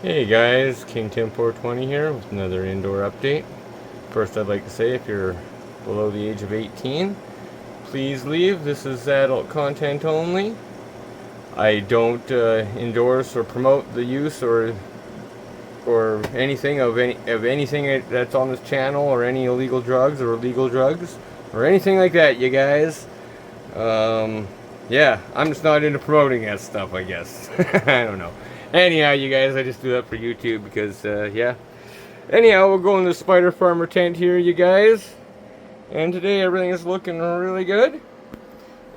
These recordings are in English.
Hey guys, King Tim 420 here with another indoor update. First, I'd like to say if you're below the age of 18, please leave. This is adult content only. I don't endorse or promote the use or anything of anything that's on this channel, or any illegal drugs or illegal drugs or anything like that, you guys. Yeah, I'm just not into promoting that stuff, I guess. I don't know. Anyhow, you guys, I just do that for YouTube because, yeah. Anyhow, we'll go in the Spider Farmer tent here, you guys. And today everything is looking really good.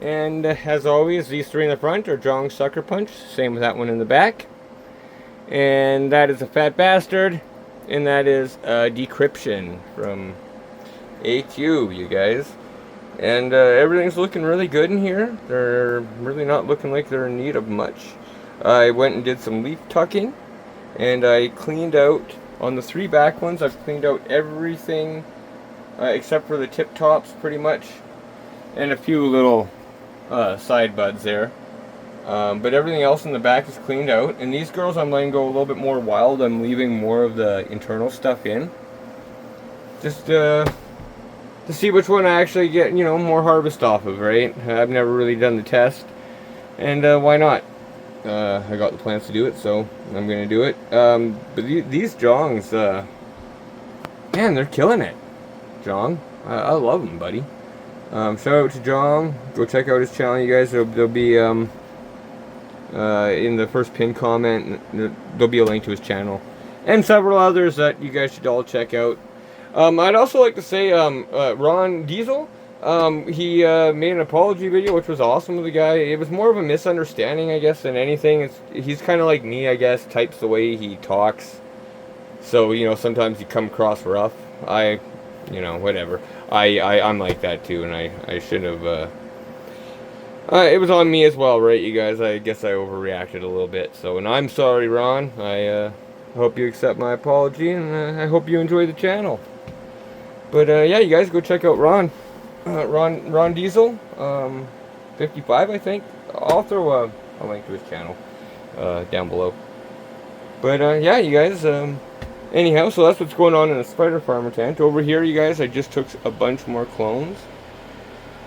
And as always, these three in the front are Jong Sucker Punch. Same with that one in the back. And that is a Fat Bastard. And that is Decryption from AQ, you guys. And everything's looking really good in here. They're really not looking like they're in need of much. I went and did some leaf tucking, and I cleaned out, on the three back ones, I've cleaned out everything except for the tip tops pretty much, and a few little side buds there. But everything else in the back is cleaned out, and these girls I'm letting go a little bit more wild. I'm leaving more of the internal stuff in. Just to see which one I actually get, more harvest off of, right? I've never really done the test, and why not? I got the plants to do it, so I'm gonna do it. But these Jongs, man, they're killing it. Jong, I love them, buddy. Shout out to Jong. Go check out his channel, you guys. There'll be in the first pinned comment. There'll be a link to his channel, and several others that you guys should all check out. I'd also like to say, Ron Diesel. He made an apology video, which was awesome of the guy. It was more of a misunderstanding, I guess, than anything. He's kind of like me, I guess, types the way he talks. So, sometimes he come across rough. Whatever. I'm like that too, and I shouldn't have, it was on me as well, right, you guys? I guess I overreacted a little bit. So, and I'm sorry, Ron. I hope you accept my apology, and I hope you enjoy the channel. But, yeah, you guys go check out Ron. Ron Diesel, 55, I think. I'll throw a link to his channel down below. But yeah, you guys. Anyhow, so that's what's going on in the Spider Farmer tent. Over here, you guys, I just took a bunch more clones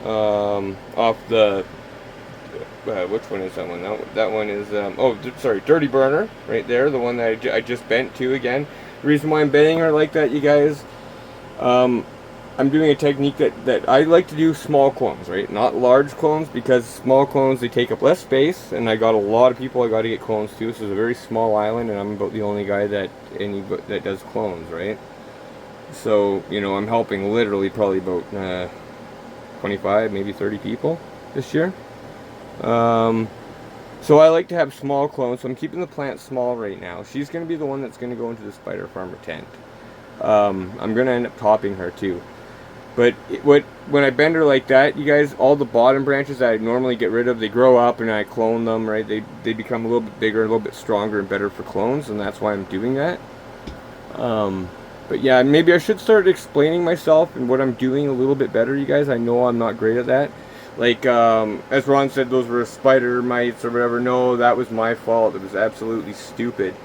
off the. Which one is that one? That one is sorry, Dirty Burner, right there. The one that I just bent to again. The reason why I'm bending her like that, you guys. I'm doing a technique that I like to do small clones, right? Not large clones, because small clones, they take up less space, and I got a lot of people I got to get clones to. This is a very small island, and I'm about the only guy that does clones, right? So, I'm helping literally probably about 25, maybe 30 people this year. So I like to have small clones, so I'm keeping the plant small right now. She's going to be the one that's going to go into the Spider Farmer tent. I'm going to end up topping her too. But when I bend her like that, you guys, all the bottom branches that I normally get rid of, they grow up and I clone them, right? They become a little bit bigger, a little bit stronger and better for clones, and that's why I'm doing that. But yeah, maybe I should start explaining myself and what I'm doing a little bit better, you guys. I know I'm not great at that. Like, as Ron said, those were spider mites or whatever. No, that was my fault. It was absolutely stupid.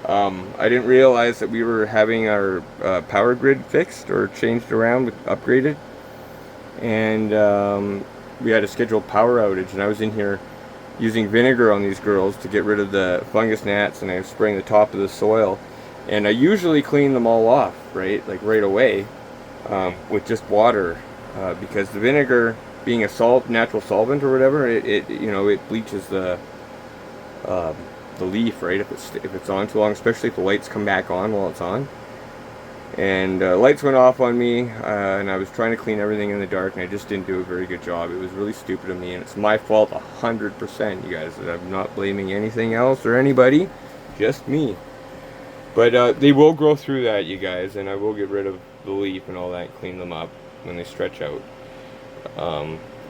I didn't realize that we were having our power grid fixed or changed around, upgraded, and we had a scheduled power outage, and I was in here using vinegar on these girls to get rid of the fungus gnats, and I was spraying the top of the soil, and I usually clean them all off, right, like right away, with just water, because the vinegar, being a natural solvent or whatever, it bleaches the leaf, right, if it's on too long, especially if the lights come back on while it's on. And lights went off on me, and I was trying to clean everything in the dark, and I just didn't do a very good job. It was really stupid of me, and it's my fault 100%, you guys. I'm not blaming anything else or anybody, just me. But they will grow through that, you guys, and I will get rid of the leaf and all that, clean them up when they stretch out.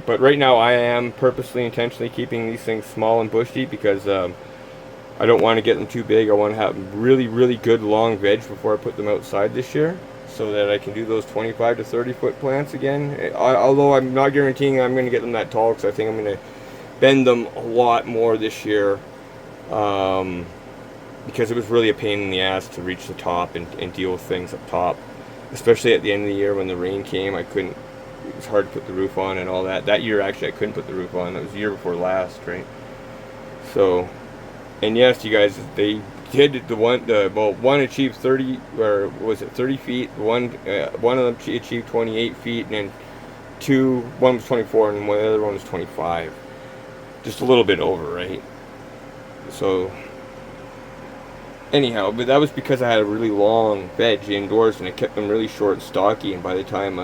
But right now I am purposely, intentionally keeping these things small and bushy, because I don't want to get them too big. I want to have really, really good long veg before I put them outside this year, so that I can do those 25 to 30 foot plants again. Although I'm not guaranteeing I'm going to get them that tall, because I think I'm going to bend them a lot more this year. because it was really a pain in the ass to reach the top and deal with things up top, especially at the end of the year when the rain came. I couldn't. It was hard to put the roof on and all that. That year, actually, I couldn't put the roof on. That was the year before last, right? So, and yes, you guys, they did one achieved 30, or was it 30 feet? One of them achieved 28 feet, and then one was 24, and the other one was 25. Just a little bit over, right? So, anyhow, but that was because I had a really long veg indoors, and I kept them really short and stocky, and by the time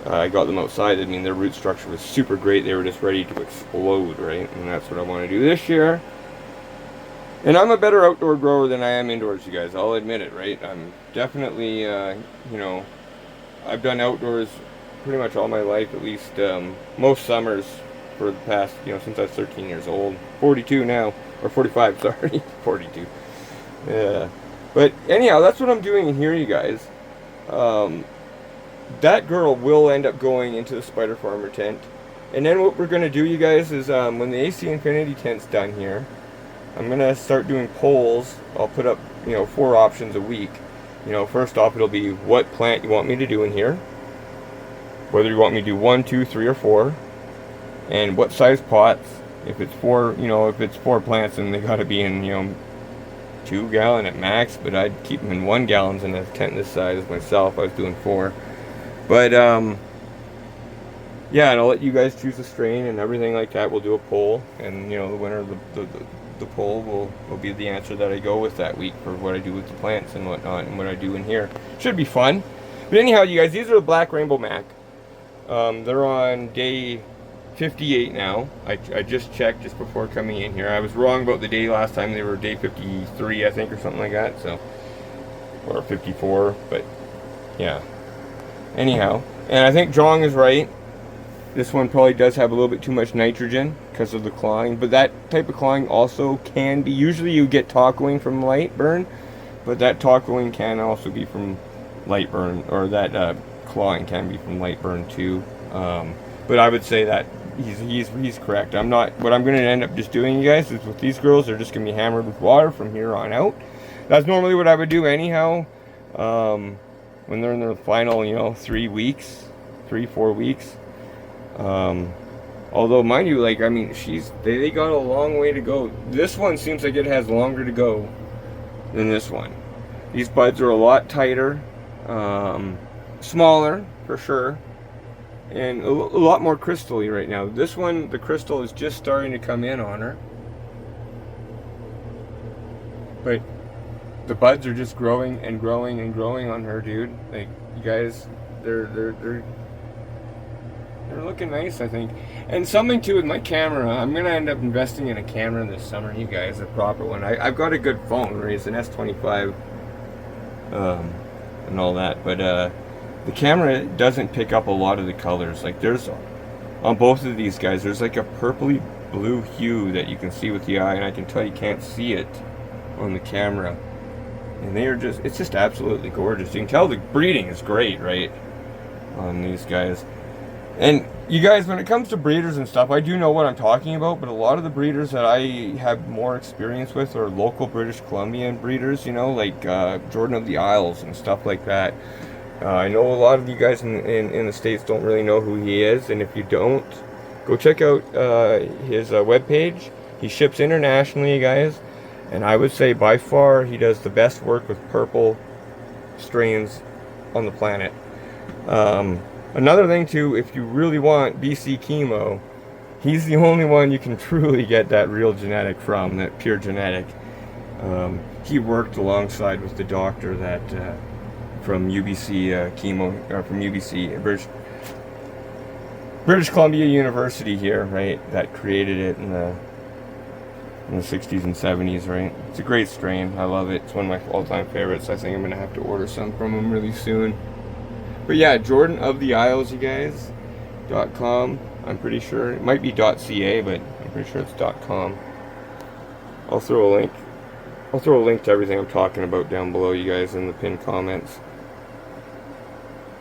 I got them outside, I mean, their root structure was super great. They were just ready to explode, right? And that's what I want to do this year. And I'm a better outdoor grower than I am indoors, you guys. I'll admit it, right? I'm definitely, you know, I've done outdoors pretty much all my life, at least most summers for the past, you know, since I was 13 years old. 42 now, or 45, sorry. 42. Yeah. But anyhow, that's what I'm doing in here, you guys. That girl will end up going into the Spider Farmer tent. And then what we're going to do, you guys, is when the AC Infinity tent's done here, I'm going to start doing polls. I'll put up, you know, 4 options a week. You know, first off, it'll be what plant you want me to do in here. Whether you want me to do 1, 2, 3, or 4. And what size pots. If it's 4, you know, if it's 4 plants, then they got to be in, you know, 2 gallon at max. But I'd keep them in 1 gallons in a tent this size myself. I was doing 4. But, yeah, and I'll let you guys choose a strain and everything like that. We'll do a poll, and, you know, the winner of the poll will be the answer that I go with that week for what I do with the plants and whatnot, and what I do in here. Should be fun. But anyhow, you guys, these are the Black Rainbow Mac. They're on day 58 now. I just checked just before coming in here. I was wrong about the day last time. They were day 53, I think, or something like that. So, or 54, but yeah. Anyhow, and I think Jong is right. This one probably does have a little bit too much nitrogen because of the clawing, but that type of clawing also can be, usually you get tacoing from light burn, but that tacoing can also be from light burn, or that clawing can be from light burn too. But I would say that he's correct. I'm not, what I'm going to end up just doing, you guys, is with these girls, they're just going to be hammered with water from here on out. That's normally what I would do anyhow. When they're in their final, you know, 3 weeks, 3-4 weeks. Although, mind you, like, I mean, they got a long way to go. This one seems like it has longer to go than this one. These buds are a lot tighter, smaller for sure, and a lot more crystally right now. This one, the crystal is just starting to come in on her, but the buds are just growing and growing and growing on her, dude. Like, you guys, they're looking nice, I think. And something too with my camera, I'm gonna end up investing in a camera this summer, you guys, a proper one. I've got a good phone, right? It's an S25, and all that, but the camera doesn't pick up a lot of the colors. Like, there's, on both of these guys, there's like a purpley blue hue that you can see with the eye, and I can tell you can't see it on the camera. And they are just, it's just absolutely gorgeous. You can tell the breeding is great, right, on these guys. And you guys, when it comes to breeders and stuff, I do know what I'm talking about, but a lot of the breeders that I have more experience with are local British Columbian breeders, you know, like Jordan of the Isles and stuff like that. I know a lot of you guys in the States don't really know who he is, and if you don't, go check out his webpage. He ships internationally, you guys. And I would say by far he does the best work with purple strains on the planet. Another thing too, if you really want BC chemo, he's the only one you can truly get that real genetic from, that pure genetic. He worked alongside with the doctor that from UBC chemo, or from UBC British Columbia University here, right? That created it in the 60s and 70s, right? It's a great strain. I love it. It's one of my all-time favorites. I think I'm gonna have to order some from him really soon. But yeah, Jordan of the Isles, you guys, .com. I'm pretty sure it might be .ca, but I'm pretty sure it's .com. I'll throw a link. I'll throw a link to everything I'm talking about down below, you guys, in the pinned comments.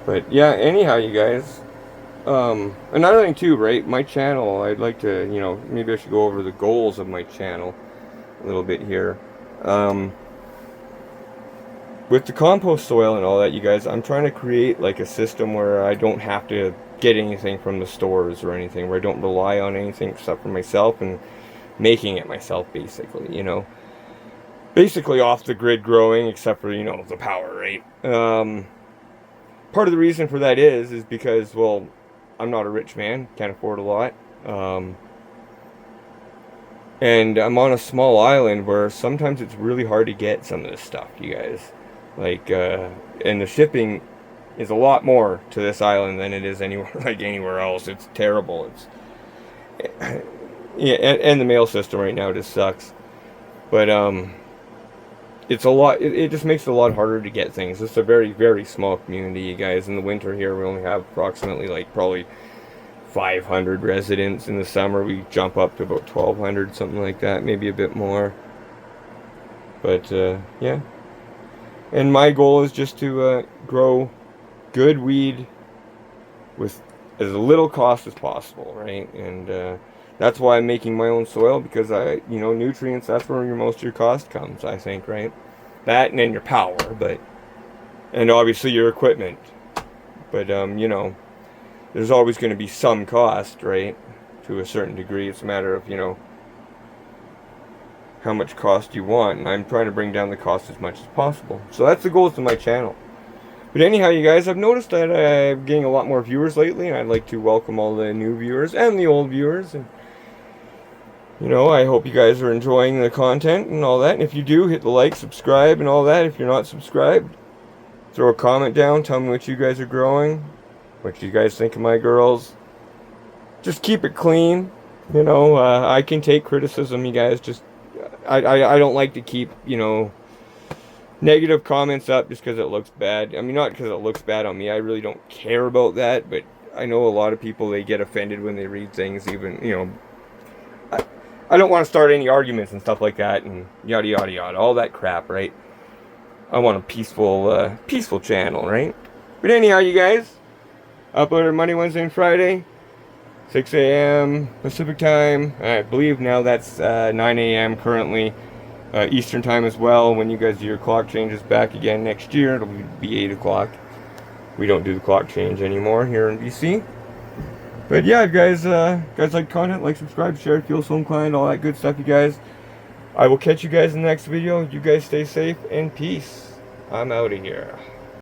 But yeah, anyhow, you guys. Another thing too, right? My channel, I'd like to, you know, maybe I should go over the goals of my channel a little bit here. With the compost soil and all that, you guys, I'm trying to create like a system where I don't have to get anything from the stores or anything, where I don't rely on anything except for myself and making it myself, basically, basically off the grid growing, except for, the power, right? Part of the reason for that is because, well, I'm not a rich man, can't afford a lot. And I'm on a small island where sometimes it's really hard to get some of this stuff, you guys. Like, and the shipping is a lot more to this island than it is anywhere else. It's terrible. Yeah, and the mail system right now just sucks. But it's a lot. It just makes it a lot harder to get things. It's a very, very small community, you guys. In the winter here, we only have approximately probably 500 residents. In the summer, we jump up to about 1,200, something like that, maybe a bit more. But yeah. And my goal is just to grow good weed with as little cost as possible, right? And that's why I'm making my own soil, because nutrients, that's where most of your cost comes, I think, right? That and then your power, and obviously your equipment. But, there's always going to be some cost, right? To a certain degree. It's a matter of, how much cost you want. And I'm trying to bring down the cost as much as possible. So that's the goals of my channel. But anyhow, you guys, I've noticed that I'm getting a lot more viewers lately, and I'd like to welcome all the new viewers and the old viewers. And, I hope you guys are enjoying the content and all that. And if you do, hit the like, subscribe, and all that. If you're not subscribed, throw a comment down. Tell me what you guys are growing, what you guys think of my girls. Just keep it clean. I can take criticism, you guys. I don't like to keep, negative comments up just because it looks bad. I mean, not because it looks bad on me. I really don't care about that. But I know a lot of people, they get offended when they read things, even, I don't want to start any arguments and stuff like that and yada, yada, yada. All that crap, right? I want a peaceful channel, right? But anyhow, you guys, uploaded Monday, Wednesday, and Friday. 6 a.m. Pacific time. I believe now that's 9 a.m. currently. Eastern time as well. When you guys do your clock changes back again next year, it'll be 8 o'clock. We don't do the clock change anymore here in BC. But yeah, guys like content, like, subscribe, share, feel so inclined, all that good stuff, you guys. I will catch you guys in the next video. You guys stay safe and peace. I'm out of here.